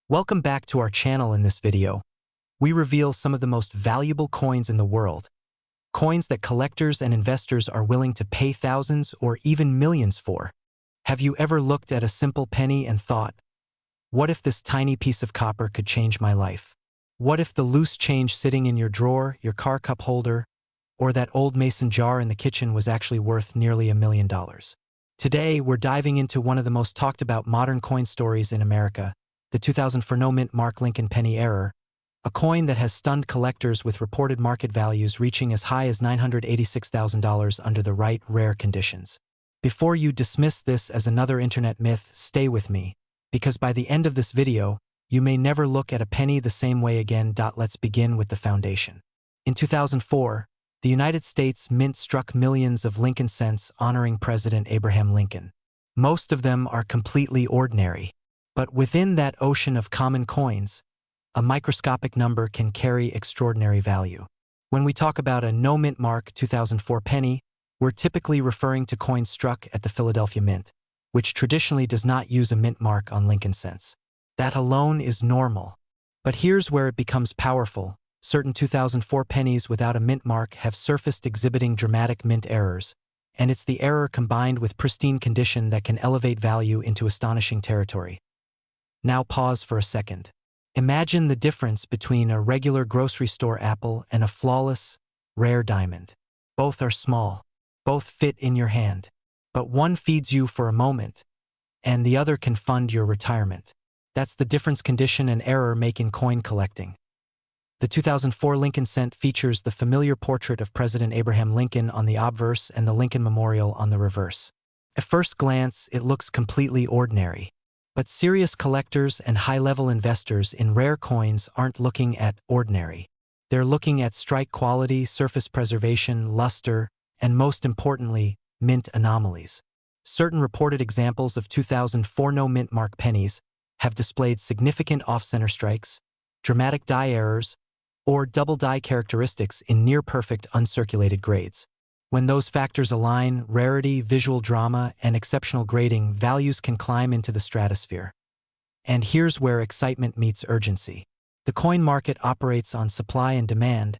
Welcome back to our channel. In this video, we reveal some of the most valuable coins in the world, coins that collectors and investors are willing to pay thousands or even millions for. Have you ever looked at a simple penny and thought, what if this tiny piece of copper could change my life? What if the loose change sitting in your drawer, your car cup holder, or that old mason jar in the kitchen was actually worth nearly $1 million? Today, we're diving into one of the most talked about modern coin stories in America, the 2004 no-mint mark Lincoln penny error, a coin that has stunned collectors with reported market values reaching as high as $986,000 under the right rare conditions. Before you dismiss this as another internet myth, stay with me, because by the end of this video, you may never look at a penny the same way again. Let's begin with the foundation. In 2004, the United States Mint struck millions of Lincoln cents honoring President Abraham Lincoln. Most of them are completely ordinary, but within that ocean of common coins, a microscopic number can carry extraordinary value. When we talk about a no-mint mark 2004 penny, we're typically referring to coins struck at the Philadelphia Mint, which traditionally does not use a mint mark on Lincoln cents. That alone is normal. But here's where it becomes powerful. Certain 2004 pennies without a mint mark have surfaced exhibiting dramatic mint errors, and it's the error combined with pristine condition that can elevate value into astonishing territory. Now pause for a second. Imagine the difference between a regular grocery store apple and a flawless, rare diamond. Both are small, both fit in your hand, but one feeds you for a moment, and the other can fund your retirement. That's the difference condition and error make in coin collecting. The 2004 Lincoln cent features the familiar portrait of President Abraham Lincoln on the obverse and the Lincoln Memorial on the reverse. At first glance, it looks completely ordinary. But serious collectors and high-level investors in rare coins aren't looking at ordinary. They're looking at strike quality, surface preservation, luster, and most importantly, mint anomalies. Certain reported examples of 2004 no-mint mark pennies have displayed significant off-center strikes, dramatic die errors, or double die characteristics in near-perfect uncirculated grades. When those factors align, rarity, visual drama, and exceptional grading, values can climb into the stratosphere. And here's where excitement meets urgency. The coin market operates on supply and demand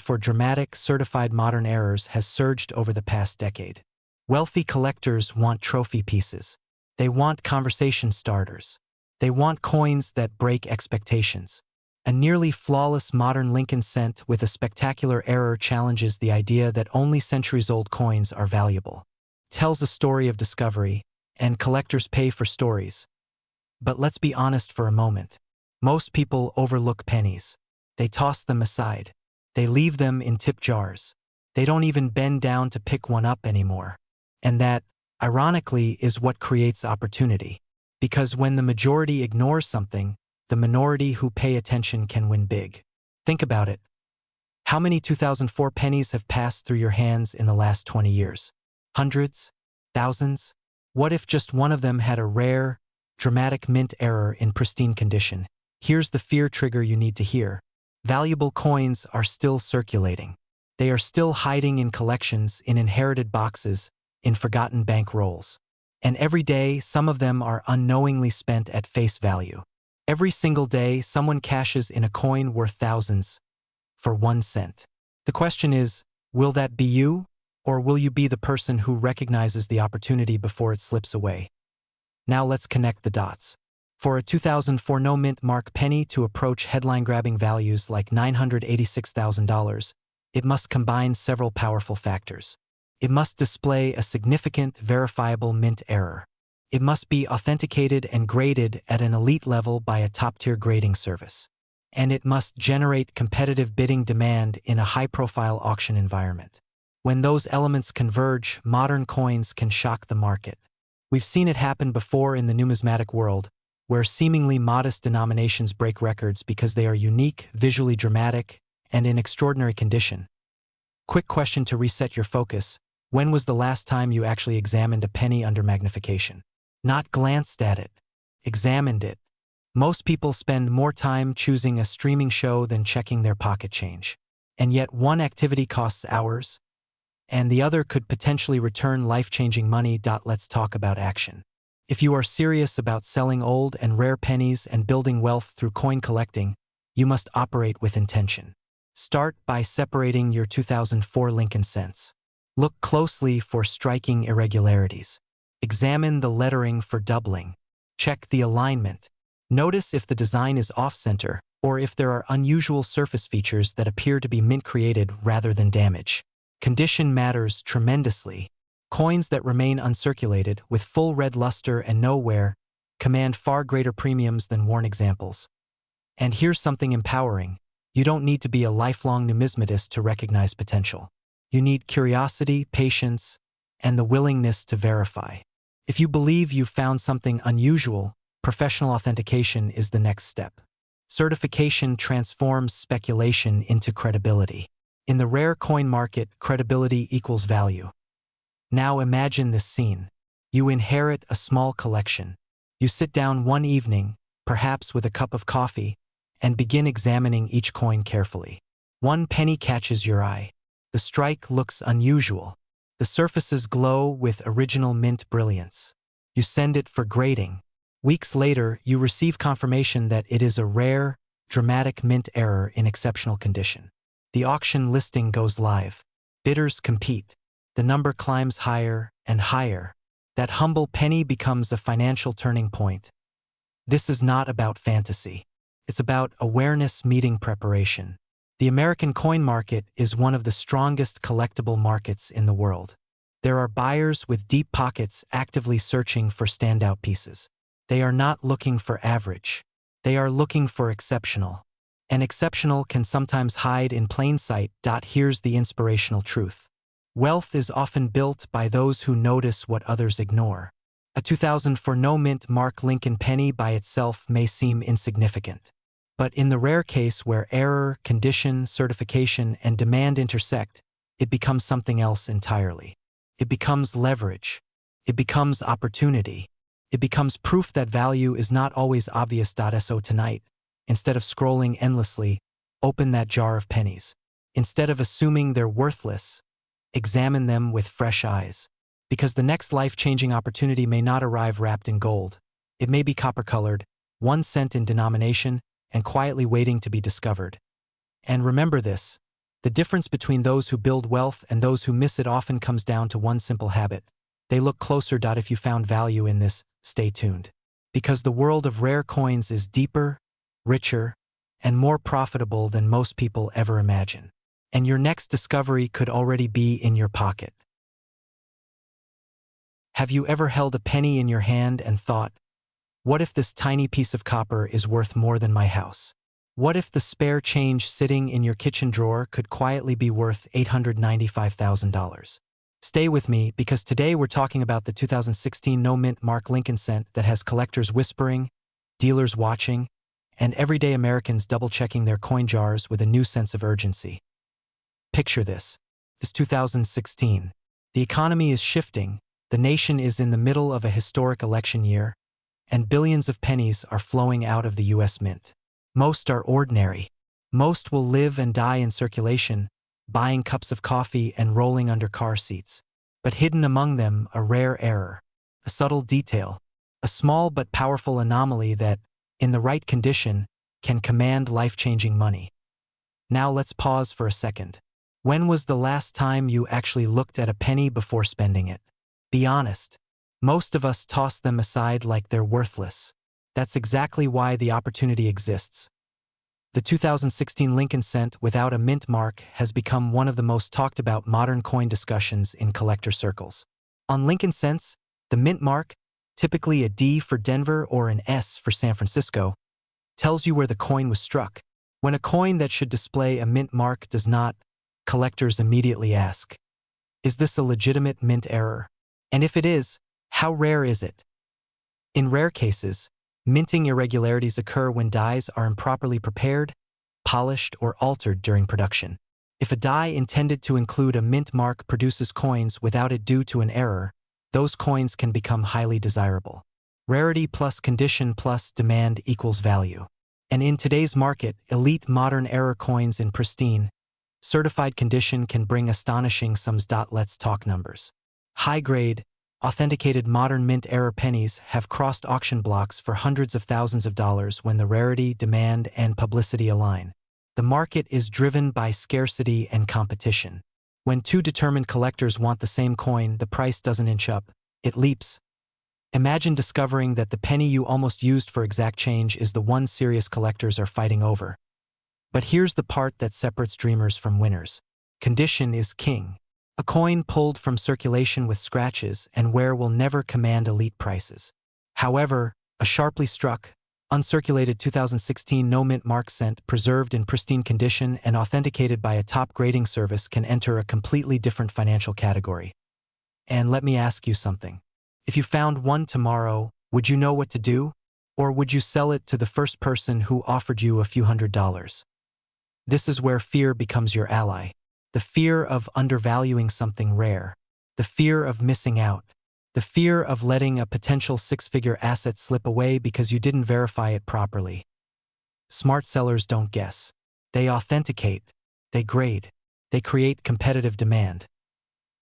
for dramatic, certified modern errors has surged over the past decade. Wealthy collectors want trophy pieces. They want conversation starters. They want coins that break expectations. A nearly flawless modern Lincoln cent with a spectacular error challenges the idea that only centuries-old coins are valuable. It tells a story of discovery, and collectors pay for stories. But let's be honest for a moment. Most people overlook pennies. They toss them aside. They leave them in tip jars. They don't even bend down to pick one up anymore. And that, ironically, is what creates opportunity. Because when the majority ignores something, the minority who pay attention can win big. Think about it. How many 2004 pennies have passed through your hands in the last 20 years? Hundreds? Thousands? What if just one of them had a rare, dramatic mint error in pristine condition? Here's the fear trigger you need to hear. Valuable coins are still circulating. They are still hiding in collections, in inherited boxes, in forgotten bank rolls. And every day, some of them are unknowingly spent at face value. Every single day, someone cashes in a coin worth thousands for 1 cent. The question is, will that be you? Or will you be the person who recognizes the opportunity before it slips away? Now let's connect the dots. For a 2004 no-mint mark penny to approach headline-grabbing values like $986,000, it must combine several powerful factors. It must display a significant, verifiable mint error. It must be authenticated and graded at an elite level by a top-tier grading service. And it must generate competitive bidding demand in a high-profile auction environment. When those elements converge, modern coins can shock the market. We've seen it happen before in the numismatic world, where seemingly modest denominations break records because they are unique, visually dramatic, and in extraordinary condition. Quick question to reset your focus. When was the last time you actually examined a penny under magnification? Not glanced at it, examined it. Most people spend more time choosing a streaming show than checking their pocket change. And yet one activity costs hours, and the other could potentially return life-changing money. Let's talk about action. If you are serious about selling old and rare pennies and building wealth through coin collecting, you must operate with intention. Start by separating your 2004 Lincoln cents. Look closely for striking irregularities. Examine the lettering for doubling. Check the alignment. Notice if the design is off-center or if there are unusual surface features that appear to be mint-created rather than damage. Condition matters tremendously. Coins that remain uncirculated, with full red luster and no wear, command far greater premiums than worn examples. And here's something empowering. You don't need to be a lifelong numismatist to recognize potential. You need curiosity, patience, and the willingness to verify. If you believe you've found something unusual, professional authentication is the next step. Certification transforms speculation into credibility. In the rare coin market, credibility equals value. Now imagine this scene. You inherit a small collection. You sit down one evening, perhaps with a cup of coffee, and begin examining each coin carefully. One penny catches your eye. The strike looks unusual. The surfaces glow with original mint brilliance. You send it for grading. Weeks later, you receive confirmation that it is a rare, dramatic mint error in exceptional condition. The auction listing goes live. Bidders compete. The number climbs higher and higher. That humble penny becomes a financial turning point. This is not about fantasy. It's about awareness meeting preparation. The American coin market is one of the strongest collectible markets in the world. There are buyers with deep pockets actively searching for standout pieces. They are not looking for average. They are looking for exceptional. And exceptional can sometimes hide in plain sight. Here's the inspirational truth. Wealth is often built by those who notice what others ignore. A 2004 no-mint Mark Lincoln penny by itself may seem insignificant. But in the rare case where error, condition, certification, and demand intersect, it becomes something else entirely. It becomes leverage. It becomes opportunity. It becomes proof that value is not always obvious. So tonight, instead of scrolling endlessly, open that jar of pennies. Instead of assuming they're worthless, examine them with fresh eyes. Because the next life-changing opportunity may not arrive wrapped in gold. It may be copper-colored, 1 cent in denomination, and quietly waiting to be discovered. And remember this, the difference between those who build wealth and those who miss it often comes down to one simple habit. They look closer. If you found value in this, stay tuned. Because the world of rare coins is deeper, richer, and more profitable than most people ever imagine. And your next discovery could already be in your pocket. Have you ever held a penny in your hand and thought, what if this tiny piece of copper is worth more than my house? What if the spare change sitting in your kitchen drawer could quietly be worth $895,000? Stay with me, because today we're talking about the 2016 no-mint Mark Lincoln cent that has collectors whispering, dealers watching, and everyday Americans double-checking their coin jars with a new sense of urgency. Picture this. This 2016. The economy is shifting, the nation is in the middle of a historic election year, and billions of pennies are flowing out of the U.S. Mint. Most are ordinary. Most will live and die in circulation, buying cups of coffee and rolling under car seats. But hidden among them, a rare error, a subtle detail, a small but powerful anomaly that, in the right condition, can command life-changing money. Now let's pause for a second. When was the last time you actually looked at a penny before spending it? Be honest. Most of us toss them aside like they're worthless. That's exactly why the opportunity exists. The 2016 Lincoln cent without a mint mark has become one of the most talked about modern coin discussions in collector circles. On Lincoln cents, the mint mark, typically a D for Denver or an S for San Francisco, tells you where the coin was struck. When a coin that should display a mint mark does not, collectors immediately ask, is this a legitimate mint error? And if it is, how rare is it? In rare cases, minting irregularities occur when dies are improperly prepared, polished, or altered during production. If a die intended to include a mint mark produces coins without it due to an error, those coins can become highly desirable. Rarity plus condition plus demand equals value. And in today's market, elite modern error coins in pristine, certified condition can bring astonishing sums. Let's talk numbers. High-grade, Authenticated modern mint-era pennies have crossed auction blocks for hundreds of thousands of dollars when the rarity, demand, and publicity align. The market is driven by scarcity and competition. When two determined collectors want the same coin, the price doesn't inch up, it leaps. Imagine discovering that the penny you almost used for exact change is the one serious collectors are fighting over. But here's the part that separates dreamers from winners. Condition is king. A coin pulled from circulation with scratches and wear will never command elite prices. However, a sharply struck, uncirculated 2016 no-mint mark cent preserved in pristine condition and authenticated by a top grading service can enter a completely different financial category. And let me ask you something. If you found one tomorrow, would you know what to do? Or would you sell it to the first person who offered you a few $100s? This is where fear becomes your ally. The fear of undervaluing something rare. The fear of missing out. The fear of letting a potential six-figure asset slip away because you didn't verify it properly. Smart sellers don't guess. They authenticate. They grade. They create competitive demand.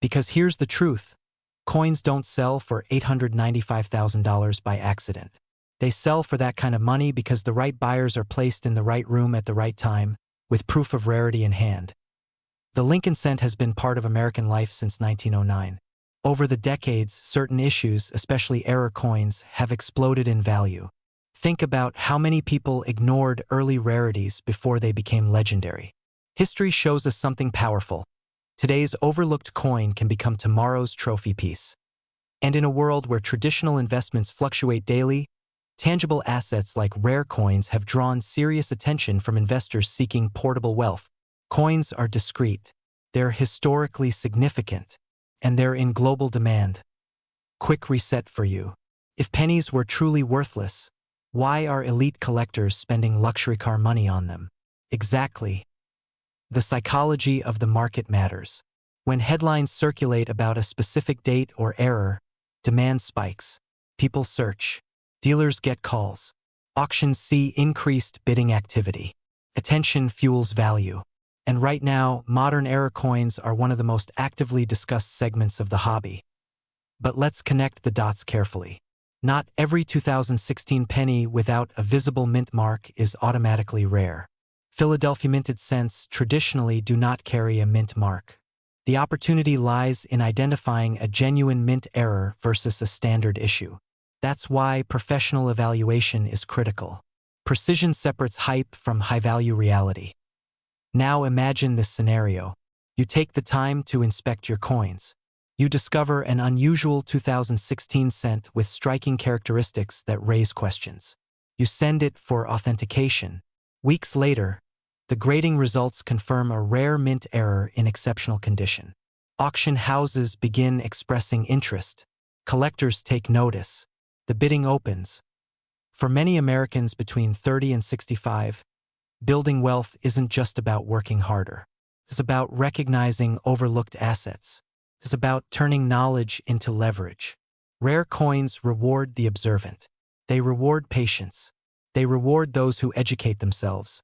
Because here's the truth. Coins don't sell for $895,000 by accident. They sell for that kind of money because the right buyers are placed in the right room at the right time, with proof of rarity in hand. The Lincoln cent has been part of American life since 1909. Over the decades, certain issues, especially error coins, have exploded in value. Think about how many people ignored early rarities before they became legendary. History shows us something powerful. Today's overlooked coin can become tomorrow's trophy piece. And in a world where traditional investments fluctuate daily, tangible assets like rare coins have drawn serious attention from investors seeking portable wealth. Coins are discrete, they're historically significant, and they're in global demand. Quick reset for you. If pennies were truly worthless, why are elite collectors spending luxury car money on them? Exactly. The psychology of the market matters. When headlines circulate about a specific date or error, demand spikes. People search. Dealers get calls. Auctions see increased bidding activity. Attention fuels value. And right now, modern era coins are one of the most actively discussed segments of the hobby. But let's connect the dots carefully. Not every 2016 penny without a visible mint mark is automatically rare. Philadelphia minted cents traditionally do not carry a mint mark. The opportunity lies in identifying a genuine mint error versus a standard issue. That's why professional evaluation is critical. Precision separates hype from high-value reality. Now imagine this scenario. You take the time to inspect your coins. You discover an unusual 2016 cent with striking characteristics that raise questions. You send it for authentication. Weeks later, the grading results confirm a rare mint error in exceptional condition. Auction houses begin expressing interest. Collectors take notice. The bidding opens. For many Americans between 30 and 65, building wealth isn't just about working harder. It's about recognizing overlooked assets. It's about turning knowledge into leverage. Rare coins reward the observant. They reward patience. They reward those who educate themselves.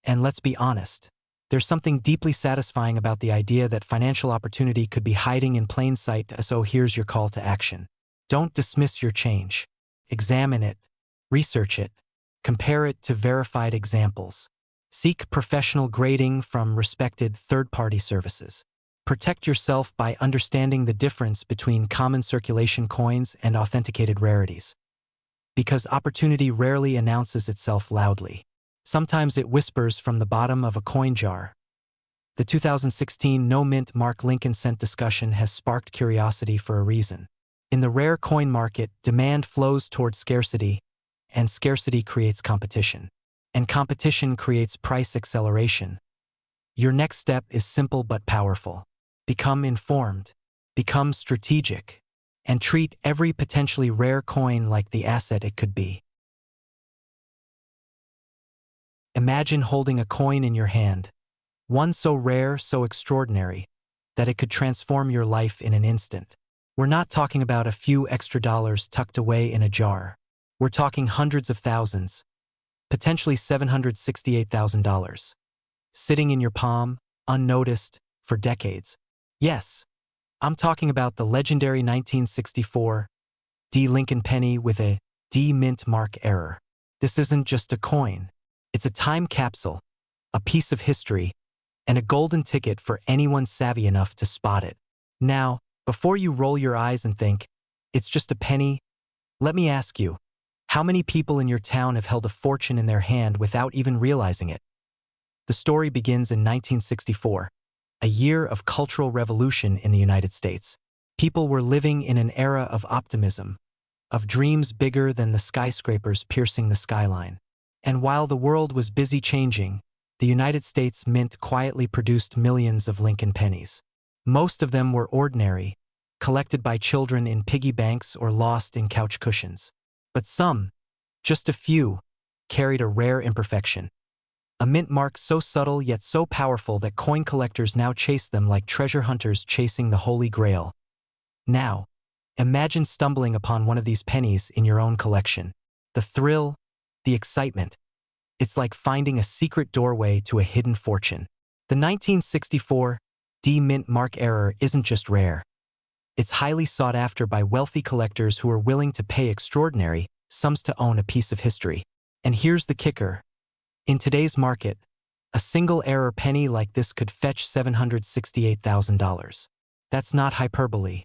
And let's be honest, there's something deeply satisfying about the idea that financial opportunity could be hiding in plain sight, so here's your call to action. Don't dismiss your change. Examine it. Research it. Compare it to verified examples. Seek professional grading from respected third-party services. Protect yourself by understanding the difference between common circulation coins and authenticated rarities. Because opportunity rarely announces itself loudly. Sometimes it whispers from the bottom of a coin jar. The 2016 no-mint mark Lincoln cent discussion has sparked curiosity for a reason. In the rare coin market, demand flows toward scarcity, and scarcity creates competition. And competition creates price acceleration. Your next step is simple but powerful. Become informed, become strategic, and treat every potentially rare coin like the asset it could be. Imagine holding a coin in your hand, one so rare, so extraordinary, that it could transform your life in an instant. We're not talking about a few extra dollars tucked away in a jar. We're talking hundreds of thousands, potentially $768,000, sitting in your palm, unnoticed, for decades. Yes, I'm talking about the legendary 1964 D Lincoln penny with a D mint mark error. This isn't just a coin. It's a time capsule, a piece of history, and a golden ticket for anyone savvy enough to spot it. Now, before you roll your eyes and think, it's just a penny, let me ask you, how many people in your town have held a fortune in their hand without even realizing it? The story begins in 1964, a year of cultural revolution in the United States. People were living in an era of optimism, of dreams bigger than the skyscrapers piercing the skyline. And while the world was busy changing, the United States Mint quietly produced millions of Lincoln pennies. Most of them were ordinary, collected by children in piggy banks or lost in couch cushions. But some, just a few, carried a rare imperfection. A mint mark so subtle yet so powerful that coin collectors now chase them like treasure hunters chasing the Holy Grail. Now, imagine stumbling upon one of these pennies in your own collection. The thrill, the excitement. It's like finding a secret doorway to a hidden fortune. The 1964 D mint mark error isn't just rare. It's highly sought after by wealthy collectors who are willing to pay extraordinary sums to own a piece of history. And here's the kicker. In today's market, a single error penny like this could fetch $768,000. That's not hyperbole.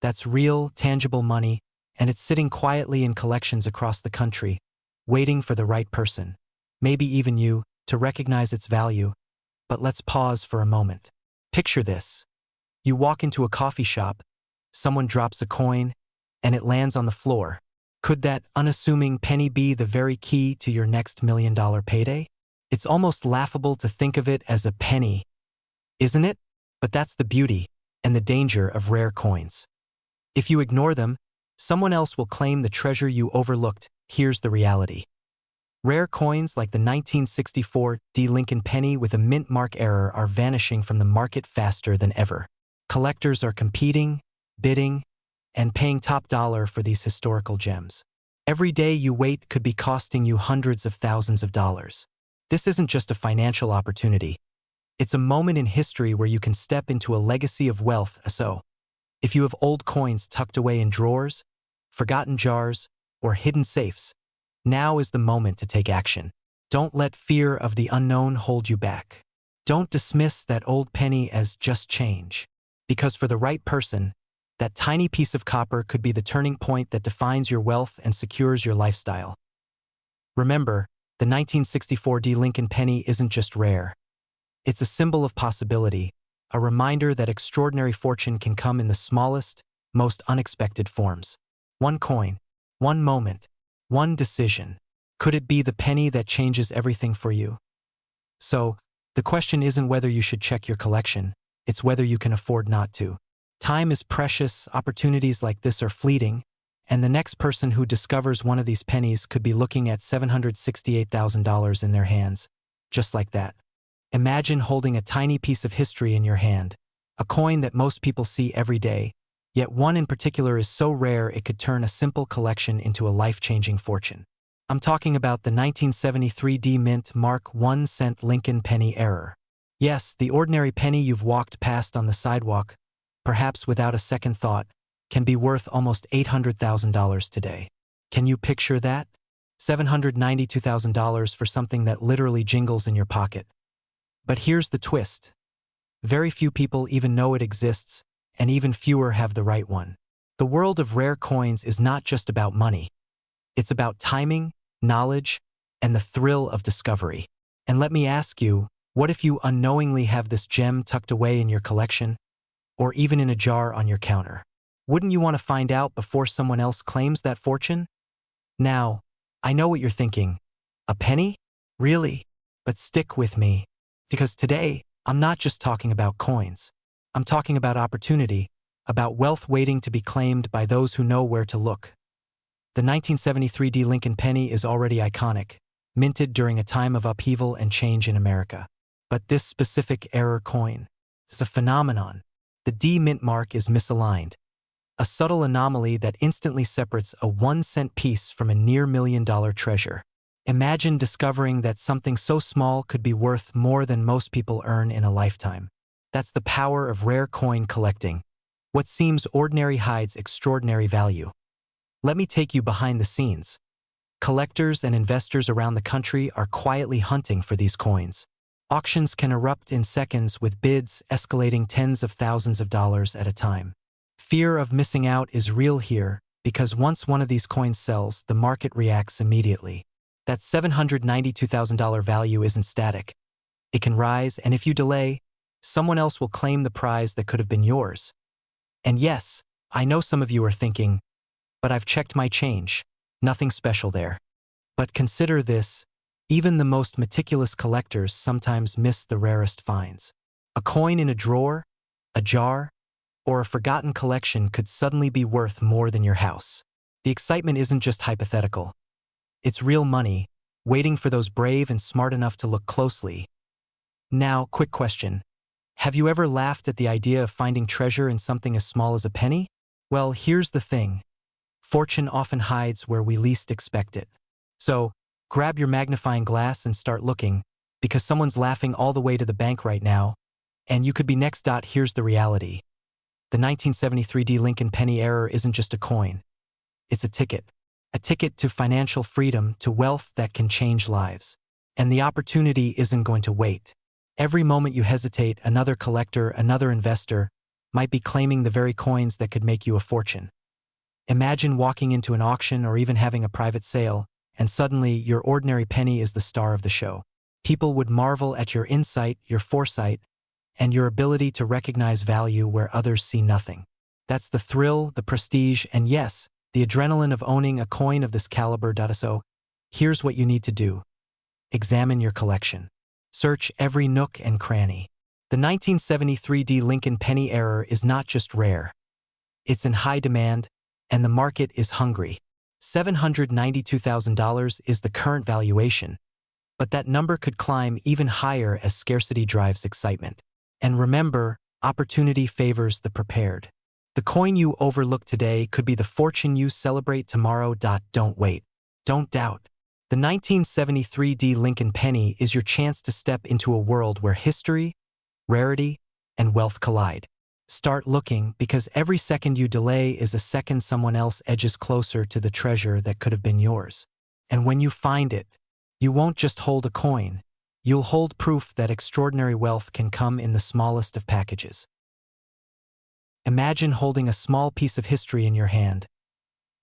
That's real, tangible money, and it's sitting quietly in collections across the country, waiting for the right person, maybe even you, to recognize its value. But let's pause for a moment. Picture this. You walk into a coffee shop, someone drops a coin, and it lands on the floor. Could that unassuming penny be the very key to your next million-dollar payday? It's almost laughable to think of it as a penny, isn't it? But that's the beauty and the danger of rare coins. If you ignore them, someone else will claim the treasure you overlooked. Here's the reality. Rare coins like the 1964 D Lincoln penny with a mint mark error are vanishing from the market faster than ever. Collectors are competing, bidding, and paying top dollar for these historical gems. Every day you wait could be costing you hundreds of thousands of dollars. This isn't just a financial opportunity. It's a moment in history where you can step into a legacy of wealth. So, if you have old coins tucked away in drawers, forgotten jars, or hidden safes, now is the moment to take action. Don't let fear of the unknown hold you back. Don't dismiss that old penny as just change. Because for the right person, that tiny piece of copper could be the turning point that defines your wealth and secures your lifestyle. Remember, the 1964 D Lincoln penny isn't just rare. It's a symbol of possibility, a reminder that extraordinary fortune can come in the smallest, most unexpected forms. One coin, one moment, one decision. Could it be the penny that changes everything for you? So, the question isn't whether you should check your collection, it's whether you can afford not to. Time is precious, opportunities like this are fleeting, and the next person who discovers one of these pennies could be looking at $768,000 in their hands, just like that. Imagine holding a tiny piece of history in your hand, a coin that most people see every day, yet one in particular is so rare it could turn a simple collection into a life-changing fortune. I'm talking about the 1973 D Mint mark 1 cent Lincoln penny error. Yes, the ordinary penny you've walked past on the sidewalk, perhaps without a second thought, can be worth almost $800,000 today. Can you picture that? $792,000 for something that literally jingles in your pocket. But here's the twist. Very few people even know it exists, and even fewer have the right one. The world of rare coins is not just about money. It's about timing, knowledge, and the thrill of discovery. And let me ask you, what if you unknowingly have this gem tucked away in your collection, or even in a jar on your counter? Wouldn't you want to find out before someone else claims that fortune? Now, I know what you're thinking. A penny? Really? But stick with me, because today, I'm not just talking about coins. I'm talking about opportunity, about wealth waiting to be claimed by those who know where to look. The 1973 D Lincoln penny is already iconic, minted during a time of upheaval and change in America. But this specific error coin is a phenomenon. The D Mint mark is misaligned, a subtle anomaly that instantly separates a 1-cent piece from a near $1 million treasure. Imagine discovering that something so small could be worth more than most people earn in a lifetime. That's the power of rare coin collecting. What seems ordinary hides extraordinary value. Let me take you behind the scenes. Collectors and investors around the country are quietly hunting for these coins. Auctions can erupt in seconds with bids escalating tens of thousands of dollars at a time. Fear of missing out is real here because once one of these coins sells, the market reacts immediately. That $792,000 value isn't static. It can rise, and if you delay, someone else will claim the prize that could have been yours. And yes, I know some of you are thinking, but I've checked my change. Nothing special there. But consider this, even the most meticulous collectors sometimes miss the rarest finds. A coin in a drawer, a jar, or a forgotten collection could suddenly be worth more than your house. The excitement isn't just hypothetical. It's real money, waiting for those brave and smart enough to look closely. Now, quick question. Have you ever laughed at the idea of finding treasure in something as small as a penny? Well, here's the thing. Fortune often hides where we least expect it. So, grab your magnifying glass and start looking, because someone's laughing all the way to the bank right now, and you could be next. Here's the reality. The 1973 D. Lincoln penny error isn't just a coin. It's a ticket. A ticket to financial freedom, to wealth that can change lives. And the opportunity isn't going to wait. Every moment you hesitate, another collector, another investor, might be claiming the very coins that could make you a fortune. Imagine walking into an auction or even having a private sale, and suddenly your ordinary penny is the star of the show. People would marvel at your insight, your foresight, and your ability to recognize value where others see nothing. That's the thrill, the prestige, and yes, the adrenaline of owning a coin of this caliber. So, here's what you need to do. Examine your collection. Search every nook and cranny. The 1973 D. Lincoln penny error is not just rare. It's in high demand, and the market is hungry. $792,000 is the current valuation, but that number could climb even higher as scarcity drives excitement. And remember, opportunity favors the prepared. The coin you overlook today could be the fortune you celebrate tomorrow. Don't wait. Don't doubt. The 1973 D. Lincoln penny is your chance to step into a world where history, rarity, and wealth collide. Start looking, because every second you delay is a second someone else edges closer to the treasure that could have been yours. And when you find it, you won't just hold a coin. You'll hold proof that extraordinary wealth can come in the smallest of packages. Imagine holding a small piece of history in your hand.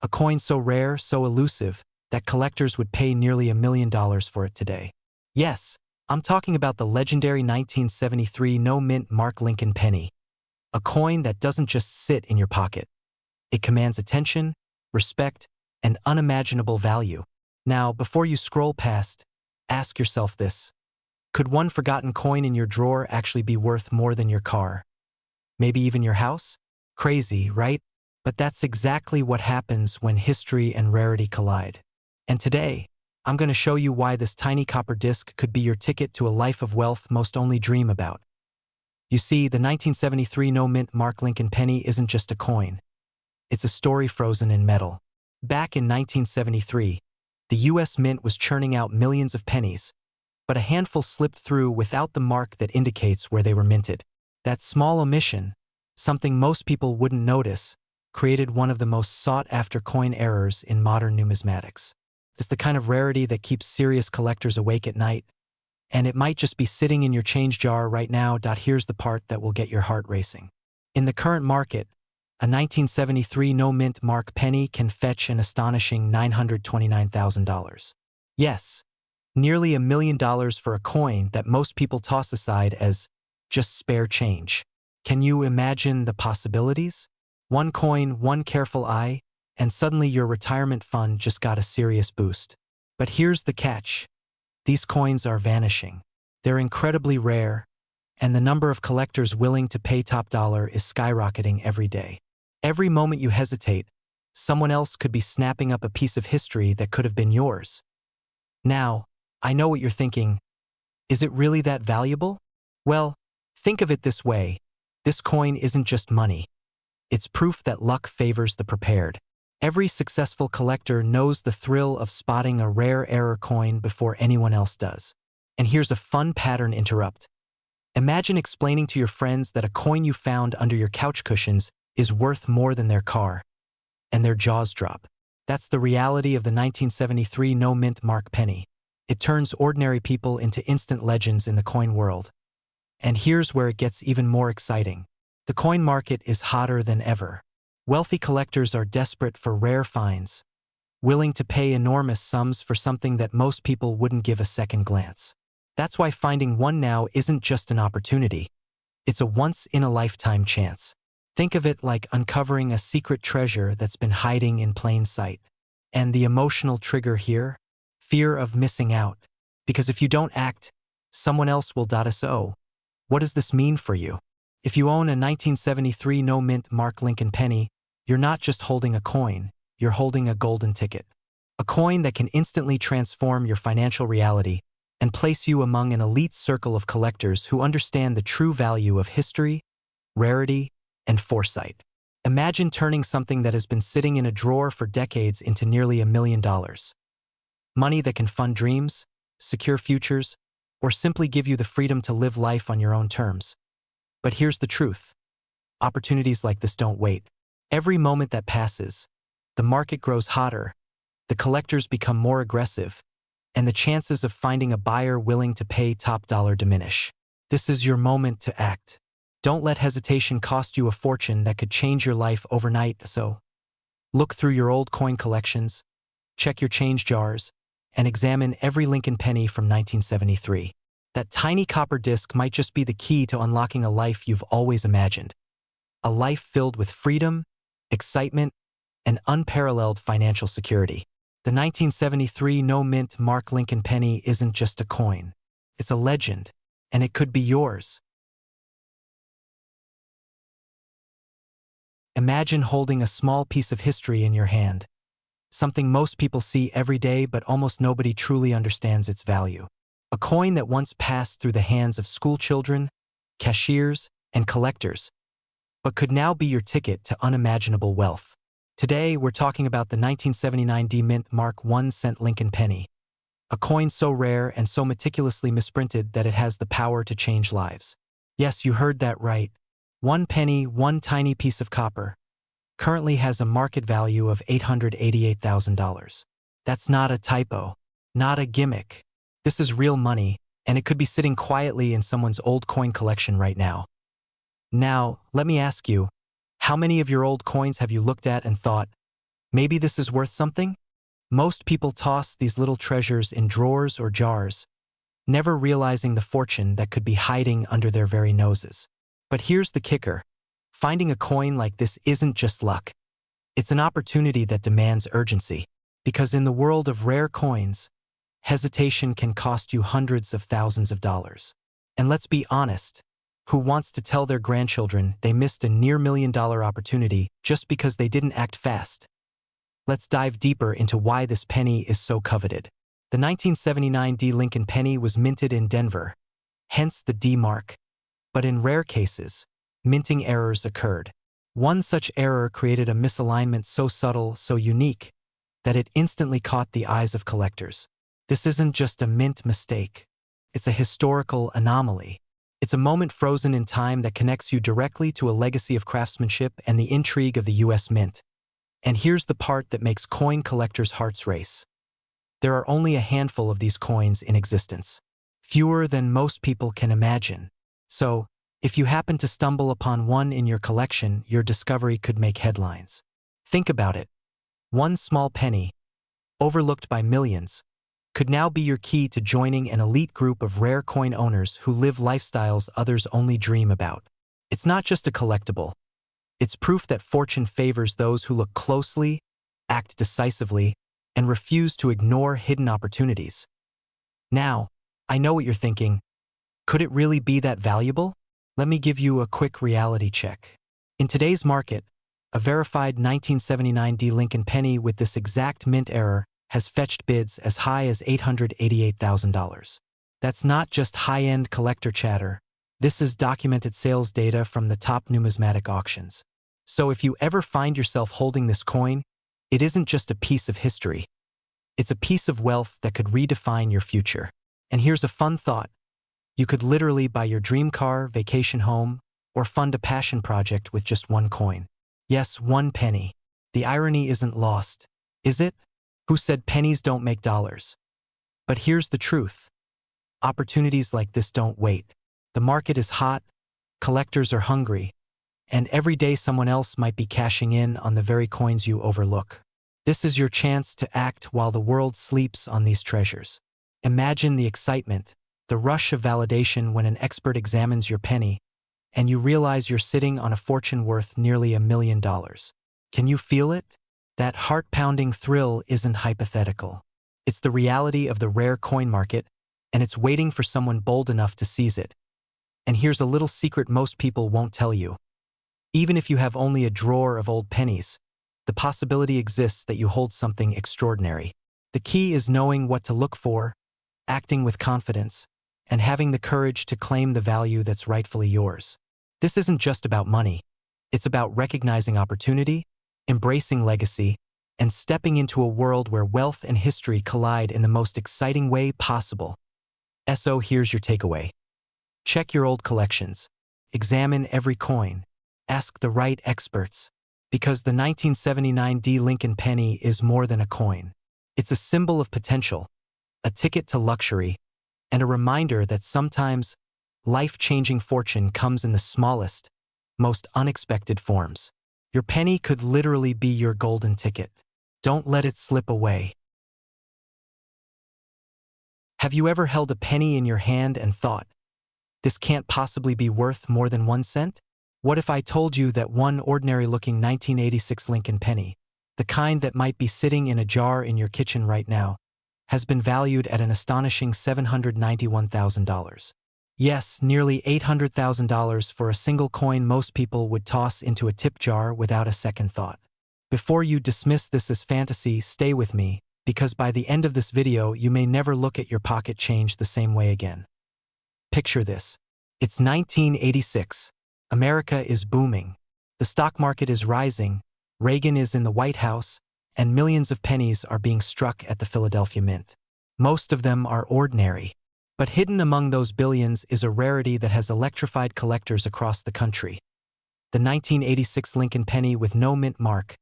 A coin so rare, so elusive, that collectors would pay nearly $1 million for it today. Yes, I'm talking about the legendary 1973 no-mint Mark Lincoln penny. A coin that doesn't just sit in your pocket. It commands attention, respect, and unimaginable value. Now, before you scroll past, ask yourself this. Could one forgotten coin in your drawer actually be worth more than your car? Maybe even your house? Crazy, right? But that's exactly what happens when history and rarity collide. And today, I'm going to show you why this tiny copper disc could be your ticket to a life of wealth most only dream about. You see, the 1973 no-mint Mark Lincoln penny isn't just a coin. It's a story frozen in metal. Back in 1973, the U.S. Mint was churning out millions of pennies, but a handful slipped through without the mark that indicates where they were minted. That small omission, something most people wouldn't notice, created one of the most sought-after coin errors in modern numismatics. It's the kind of rarity that keeps serious collectors awake at night, and it might just be sitting in your change jar right now. Here's the part that will get your heart racing. In the current market, a 1973 no-mint Mark penny can fetch an astonishing $929,000. Yes, nearly $1 million for a coin that most people toss aside as just spare change. Can you imagine the possibilities? One coin, one careful eye, and suddenly your retirement fund just got a serious boost. But here's the catch. These coins are vanishing. They're incredibly rare, and the number of collectors willing to pay top dollar is skyrocketing every day. Every moment you hesitate, someone else could be snapping up a piece of history that could have been yours. Now, I know what you're thinking. Is it really that valuable? Well, think of it this way. This coin isn't just money. It's proof that luck favors the prepared. Every successful collector knows the thrill of spotting a rare error coin before anyone else does. And here's a fun pattern interrupt. Imagine explaining to your friends that a coin you found under your couch cushions is worth more than their car, and their jaws drop. That's the reality of the 1973 no-mint mark penny. It turns ordinary people into instant legends in the coin world. And here's where it gets even more exciting. The coin market is hotter than ever. Wealthy collectors are desperate for rare finds, willing to pay enormous sums for something that most people wouldn't give a second glance. That's why finding one now isn't just an opportunity. It's a once-in-a-lifetime chance. Think of it like uncovering a secret treasure that's been hiding in plain sight. And the emotional trigger here? Fear of missing out. Because if you don't act, someone else will. So, what does this mean for you? If you own a 1973 no-mint mark Lincoln penny, you're not just holding a coin, you're holding a golden ticket. A coin that can instantly transform your financial reality and place you among an elite circle of collectors who understand the true value of history, rarity, and foresight. Imagine turning something that has been sitting in a drawer for decades into nearly $1 million. Money that can fund dreams, secure futures, or simply give you the freedom to live life on your own terms. But here's the truth. Opportunities like this don't wait. Every moment that passes, the market grows hotter, the collectors become more aggressive, and the chances of finding a buyer willing to pay top dollar diminish. This is your moment to act. Don't let hesitation cost you a fortune that could change your life overnight. So, look through your old coin collections, check your change jars, and examine every Lincoln penny from 1973. That tiny copper disc might just be the key to unlocking a life you've always imagined. A life filled with freedom, excitement, and unparalleled financial security. The 1973 no-mint mark Lincoln penny isn't just a coin. It's a legend, and it could be yours. Imagine holding a small piece of history in your hand, something most people see every day but almost nobody truly understands its value. A coin that once passed through the hands of schoolchildren, cashiers, and collectors, but could now be your ticket to unimaginable wealth. Today, we're talking about the 1979 D-Mint mark 1-cent Lincoln penny, a coin so rare and so meticulously misprinted that it has the power to change lives. Yes, you heard that right. One penny, one tiny piece of copper, currently has a market value of $888,000. That's not a typo, not a gimmick. This is real money, and it could be sitting quietly in someone's old coin collection right now. Now, let me ask you, how many of your old coins have you looked at and thought, maybe this is worth something? Most people toss these little treasures in drawers or jars, never realizing the fortune that could be hiding under their very noses. But here's the kicker. Finding a coin like this isn't just luck. It's an opportunity that demands urgency. Because in the world of rare coins, hesitation can cost you hundreds of thousands of dollars. And let's be honest, who wants to tell their grandchildren they missed a near $1 million opportunity just because they didn't act fast? Let's dive deeper into why this penny is so coveted. The 1979 D Lincoln penny was minted in Denver, hence the D mark. But in rare cases, minting errors occurred. One such error created a misalignment so subtle, so unique, that it instantly caught the eyes of collectors. This isn't just a mint mistake. It's a historical anomaly. It's a moment frozen in time that connects you directly to a legacy of craftsmanship and the intrigue of the U.S. Mint. And here's the part that makes coin collectors' hearts race. There are only a handful of these coins in existence, fewer than most people can imagine. So, if you happen to stumble upon one in your collection, your discovery could make headlines. Think about it. One small penny, overlooked by millions, could now be your key to joining an elite group of rare coin owners who live lifestyles others only dream about. It's not just a collectible. It's proof that fortune favors those who look closely, act decisively, and refuse to ignore hidden opportunities. Now, I know what you're thinking. Could it really be that valuable? Let me give you a quick reality check. In today's market, a verified 1979 D Lincoln penny with this exact mint error has fetched bids as high as $888,000. That's not just high-end collector chatter. This is documented sales data from the top numismatic auctions. So if you ever find yourself holding this coin, it isn't just a piece of history. It's a piece of wealth that could redefine your future. And here's a fun thought. You could literally buy your dream car, vacation home, or fund a passion project with just one coin. Yes, 1 penny. The irony isn't lost, is it? Who said pennies don't make dollars? But here's the truth. Opportunities like this don't wait. The market is hot, collectors are hungry, and every day someone else might be cashing in on the very coins you overlook. This is your chance to act while the world sleeps on these treasures. Imagine the excitement, the rush of validation when an expert examines your penny, and you realize you're sitting on a fortune worth nearly $1 million. Can you feel it? That heart-pounding thrill isn't hypothetical. It's the reality of the rare coin market, and it's waiting for someone bold enough to seize it. And here's a little secret most people won't tell you. Even if you have only a drawer of old pennies, the possibility exists that you hold something extraordinary. The key is knowing what to look for, acting with confidence, and having the courage to claim the value that's rightfully yours. This isn't just about money. It's about recognizing opportunity, embracing legacy, and stepping into a world where wealth and history collide in the most exciting way possible. So here's your takeaway. Check your old collections. Examine every coin. Ask the right experts. Because the 1979 D. Lincoln penny is more than a coin. It's a symbol of potential, a ticket to luxury, and a reminder that sometimes life-changing fortune comes in the smallest, most unexpected forms. Your penny could literally be your golden ticket. Don't let it slip away. Have you ever held a penny in your hand and thought, this can't possibly be worth more than 1 cent? What if I told you that one ordinary-looking 1986 Lincoln penny, the kind that might be sitting in a jar in your kitchen right now, has been valued at an astonishing $791,000? Yes, nearly $800,000 for a single coin most people would toss into a tip jar without a second thought. Before you dismiss this as fantasy, stay with me, because by the end of this video you may never look at your pocket change the same way again. Picture this. It's 1986. America is booming. The stock market is rising, Reagan is in the White House, and millions of pennies are being struck at the Philadelphia Mint. Most of them are ordinary. But hidden among those billions is a rarity that has electrified collectors across the country. The 1986 Lincoln penny with no mint mark,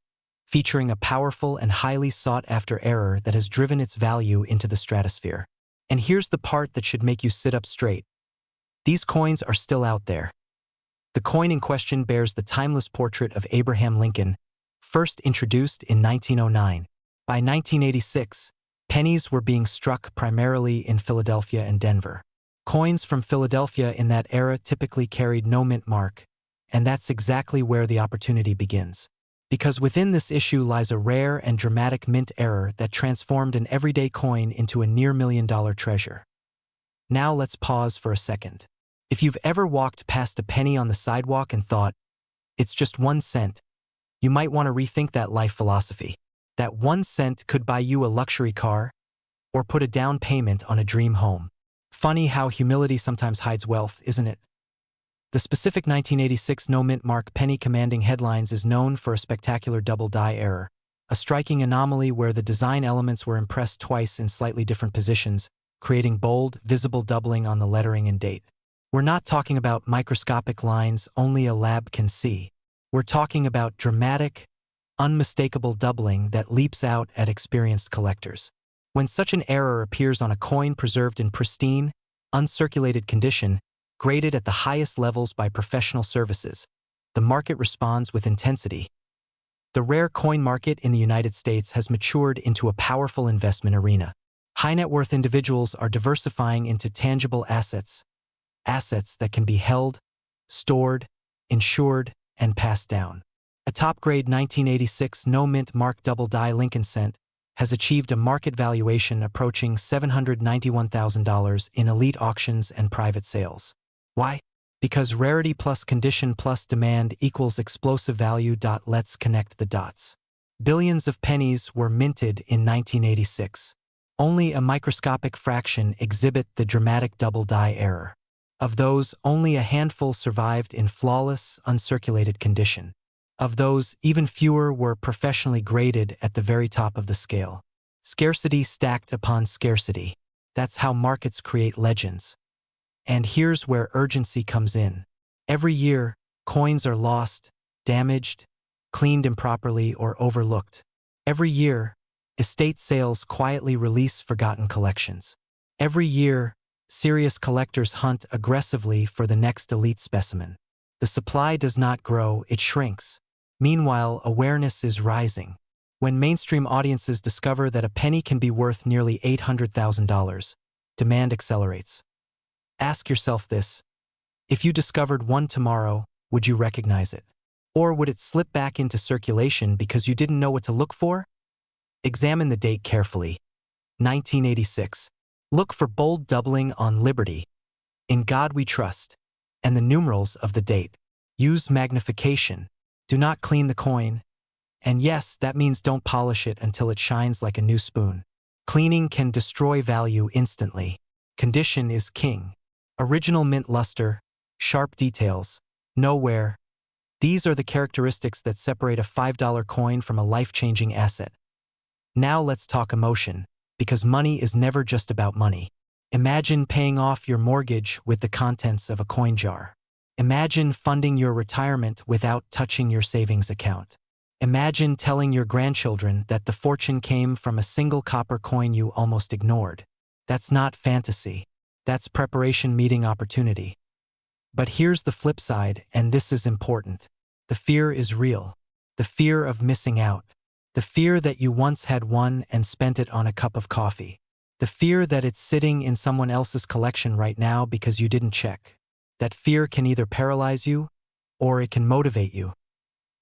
featuring a powerful and highly sought-after error that has driven its value into the stratosphere. And here's the part that should make you sit up straight. These coins are still out there. The coin in question bears the timeless portrait of Abraham Lincoln, first introduced in 1909. By 1986, pennies were being struck primarily in Philadelphia and Denver. Coins from Philadelphia in that era typically carried no mint mark, and that's exactly where the opportunity begins. Because within this issue lies a rare and dramatic mint error that transformed an everyday coin into a near $1 million treasure. Now let's pause for a second. If you've ever walked past a penny on the sidewalk and thought, it's just 1 cent, you might want to rethink that life philosophy. That 1 cent could buy you a luxury car or put a down payment on a dream home. Funny how humility sometimes hides wealth, isn't it? The specific 1986 no mint mark penny commanding headlines is known for a spectacular double die error, a striking anomaly where the design elements were impressed twice in slightly different positions, creating bold, visible doubling on the lettering and date. We're not talking about microscopic lines only a lab can see. We're talking about dramatic, unmistakable doubling that leaps out at experienced collectors. When such an error appears on a coin preserved in pristine, uncirculated condition, graded at the highest levels by professional services, the market responds with intensity. The rare coin market in the United States has matured into a powerful investment arena. High-net-worth individuals are diversifying into tangible assets that can be held, stored, insured, and passed down. A top-grade 1986 no-mint mark double-die Lincoln cent has achieved a market valuation approaching $791,000 in elite auctions and private sales. Why? Because rarity plus condition plus demand equals explosive value. Let's connect the dots. Billions of pennies were minted in 1986. Only a microscopic fraction exhibit the dramatic double-die error. Of those, only a handful survived in flawless, uncirculated condition. Of those, even fewer were professionally graded at the very top of the scale. Scarcity stacked upon scarcity. That's how markets create legends. And here's where urgency comes in. Every year, coins are lost, damaged, cleaned improperly, or overlooked. Every year, estate sales quietly release forgotten collections. Every year, serious collectors hunt aggressively for the next elite specimen. The supply does not grow, it shrinks. Meanwhile, awareness is rising. When mainstream audiences discover that a penny can be worth nearly $800,000, demand accelerates. Ask yourself this: if you discovered one tomorrow, would you recognize it? Or would it slip back into circulation because you didn't know what to look for? Examine the date carefully. 1986. Look for bold doubling on Liberty, "In God We Trust," and the numerals of the date. Use magnification. Do not clean the coin. And yes, that means don't polish it until it shines like a new spoon. Cleaning can destroy value instantly. Condition is king. Original mint luster, sharp details, no wear. These are the characteristics that separate a $5 coin from a life-changing asset. Now let's talk emotion, because money is never just about money. Imagine paying off your mortgage with the contents of a coin jar. Imagine funding your retirement without touching your savings account. Imagine telling your grandchildren that the fortune came from a single copper coin you almost ignored. That's not fantasy. That's preparation meeting opportunity. But here's the flip side, and this is important. The fear is real. The fear of missing out. The fear that you once had one and spent it on a cup of coffee. The fear that it's sitting in someone else's collection right now because you didn't check. That fear can either paralyze you, or it can motivate you.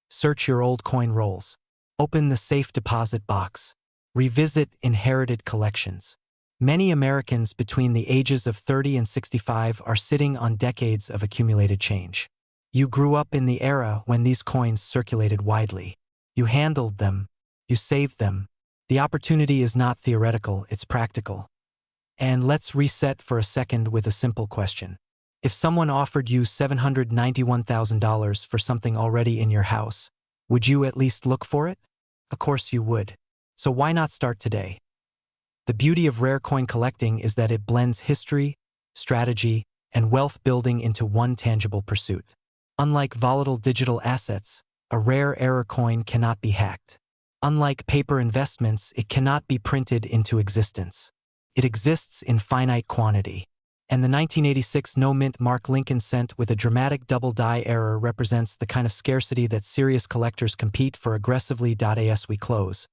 Search your old coin rolls. Open the safe deposit box. Revisit inherited collections. Many Americans between the ages of 30 and 65 are sitting on decades of accumulated change. You grew up in the era when these coins circulated widely. You handled them. You saved them. The opportunity is not theoretical, it's practical. And let's reset for a second with a simple question. If someone offered you $791,000 for something already in your house, would you at least look for it? Of course you would. So why not start today? The beauty of rare coin collecting is that it blends history, strategy, and wealth building into one tangible pursuit. Unlike volatile digital assets, a rare error coin cannot be hacked. Unlike paper investments, it cannot be printed into existence. It exists in finite quantity. And the 1986 no-mint Mark Lincoln cent with a dramatic double die error represents the kind of scarcity that serious collectors compete for aggressively. As we close,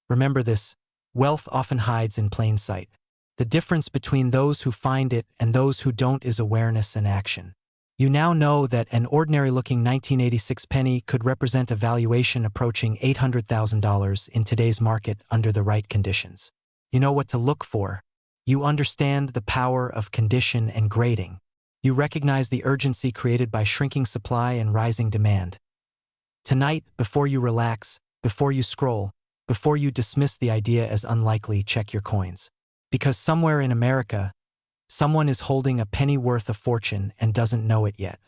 remember this: wealth often hides in plain sight. The difference between those who find it and those who don't is awareness and action. You now know that an ordinary-looking 1986 penny could represent a valuation approaching $800,000 in today's market under the right conditions. You know what to look for. You understand the power of condition and grading. You recognize the urgency created by shrinking supply and rising demand. Tonight, before you relax, before you scroll, before you dismiss the idea as unlikely, check your coins. Because somewhere in America, someone is holding a penny worth of fortune and doesn't know it yet.